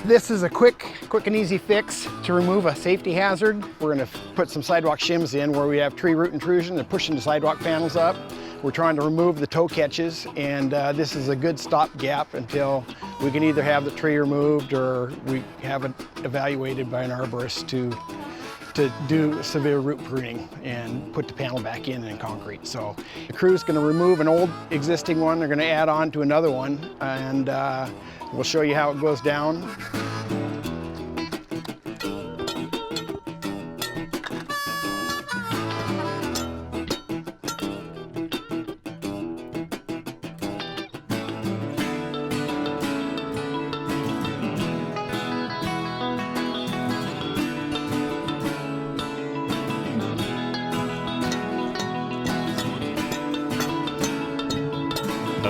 This is a quick and easy fix to remove a safety hazard. We're going to put some sidewalk shims in where we have tree root intrusion and pushing the sidewalk panels up. We're trying to remove the toe catches, and this is a good stopgap until we can either have the tree removed or we have it evaluated by an arborist to do severe root pruning and put the panel back in concrete. So the crew's going to remove an old existing one. They're going to add on to another one, and we'll show you how it goes down.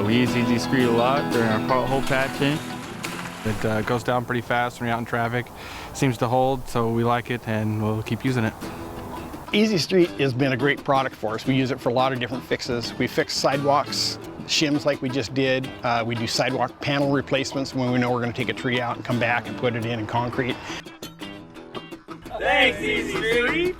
We use Easy Street a lot during our pothole patching. It goes down pretty fast when you're out in traffic. Seems to hold, so we like it and we'll keep using it. Easy Street has been a great product for us. We use it for a lot of different fixes. We fix sidewalks, shims like we just did. We do sidewalk panel replacements when we know we're going to take a tree out and come back and put it in concrete. Thanks, Easy Street!